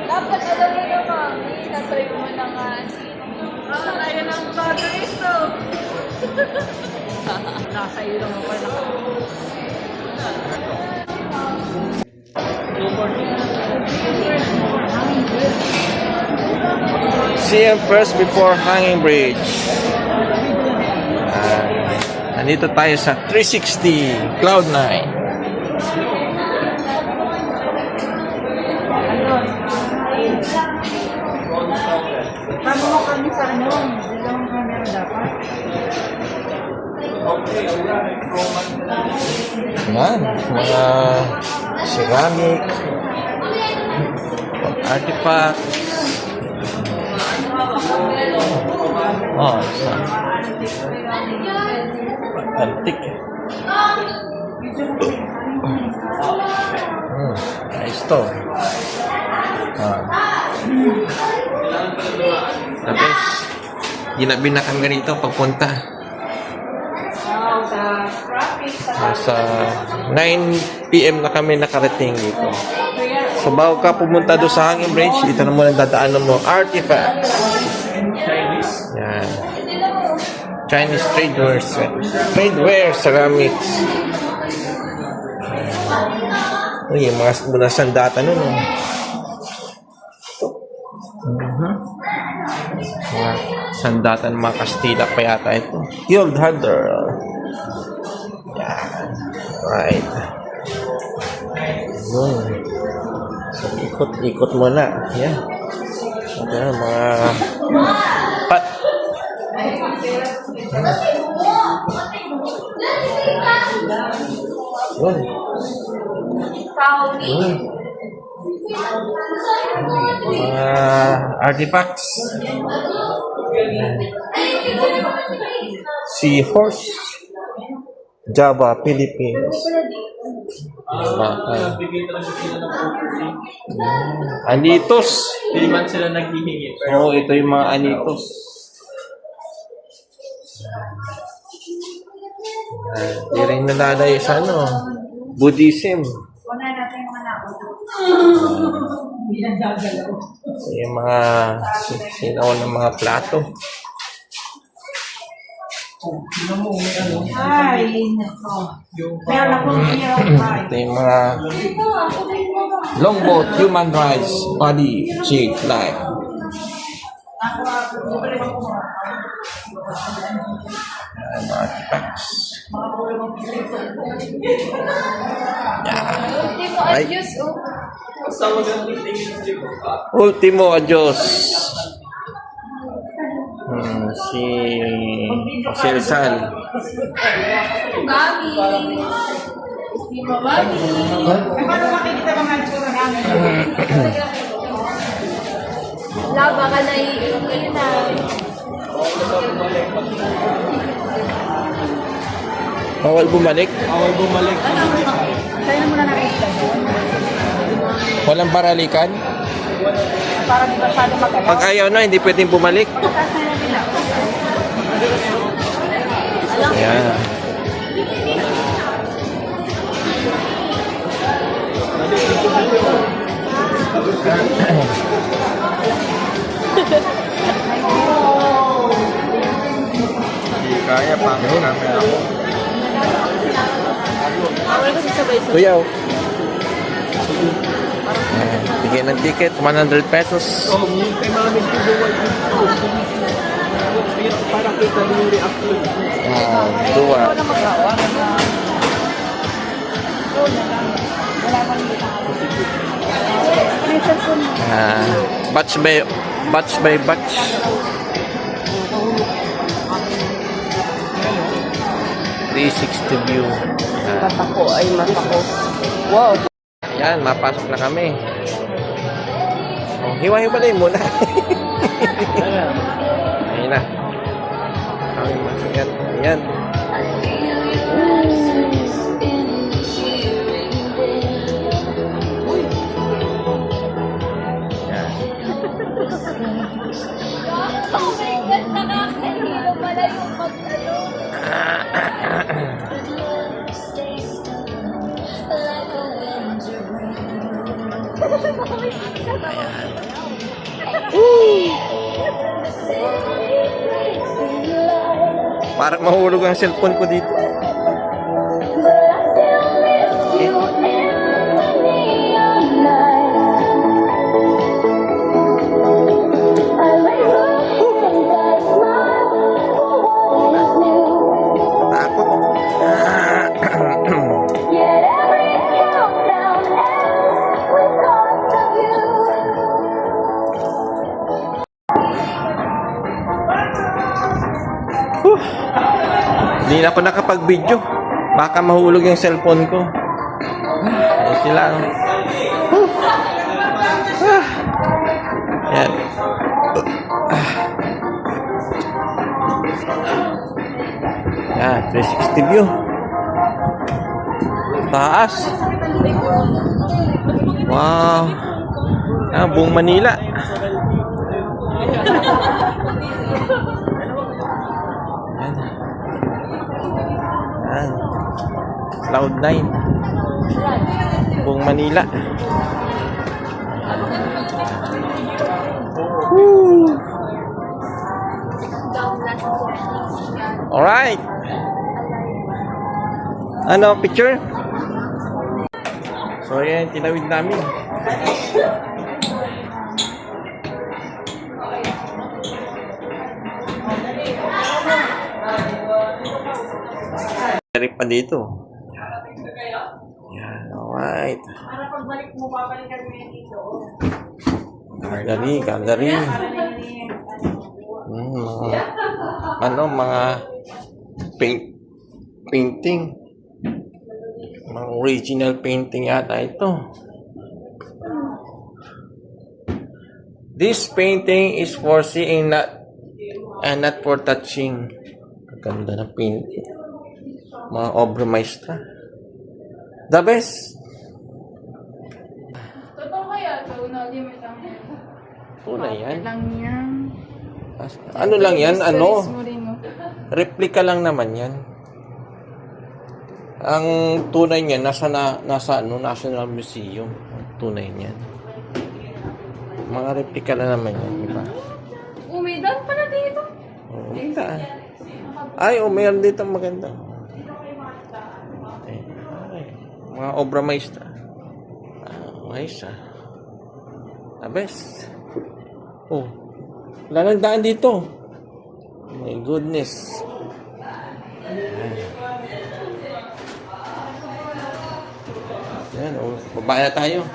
Dapat alam mo naman, natry mo na nga. Ayun ang batteries to. Nasa iyo lang ako na. CM first before Hanging Bridge. Nandito tayo sa 360 Cloud9. Bago mo kami sa ano, dalawang camera dapat. Yan, mga ceramic, artifacts. Oh, isa. Antik. Nice to. Tapos, ginabi na kami ganito pagpunta. Sa 9 PM na kami nakarating dito. So, bago ka pumunta doon sa Hanging Bridge, ito na muna dadaanan mo, artifacts. Yan. Chinese tradeware ceramics. Uy, yung mga sandata nun. Mga sandata ng mga Kastila pa yata ito. Guild Hunter. Yan. Right. Yun. So, ikot muna. Yan. Yan, mga pat. Yun. Mga artifacts. Seahorse. Java, Philippines. Anitos. Liman sila naghihingi. Oo, ito yung mga anitos. Di rin nalalayo sa ano, Buddhism. Yung mga sinaw ng mga plato. Ay, nako. Meron akong Ito yung mga longboat, human rights, body, shape, life. Mga artifacts. Ultimo adios. Si Rizal. Mami. Paano makikita mga tsura namin? Laba ka na iinom na. Bawal bumalik? Bawal bumalik. Sa'yo na muna nakikita. Walang paralikan? Para di masyado magalaw. Pag ayaw na, hindi pwedeng bumalik? Yan. Hindi kaya, pangit namin ako. Kuyaw. Bigyan ng ticket, 100 pesos. Oh, yung kay namin tubuan dito. Para kita mo yung reaction. Dua. Batch by batch. view. Matako ay matako. Wow. Yan, mapasok na kami. Oh, hiwa-hiwalay muna. Ayun na. Kami masigat. Ayan. Yan. Oh my God, nakakahilo pala yung mag-ano. Ayan. Woo! Parang mahulog ang cellphone ko dito. Hindi na ako nakapag-video. Baka mahulog yung cellphone ko. Ayun sila. Yan. Yan, 360 view. Taas. Wow. Buong Manila. Yan. Yan. Cloud9. Buong Manila. Woo. Alright. Ano, picture? So, yan, tinawid namin. Direct pa dito. Yan, alright. Para pagbalik mo, babalikan mo yan dito. Gallery. Mga painting. Mga original painting yata ito. This painting is for seeing and not for touching. Ganda na painting. Mga obra maestra. The best. Totoo kaya ito? Limit lang yan. Tunay yan. Lang yan. Ano lang yan? Ano? Mo rin, no? Replika lang naman yan. Ang tunay niyan nasa National Museum. Ang tunay niyan. Mga replika lang naman yan, di ba? Umidan pala dito. Oo, maganda. Ay, mayroon dito maganda. Okay. Mga obra maestra. Maestra. The best. Oh. Wala nang daan dito. My goodness. Ayan, baba na tayo.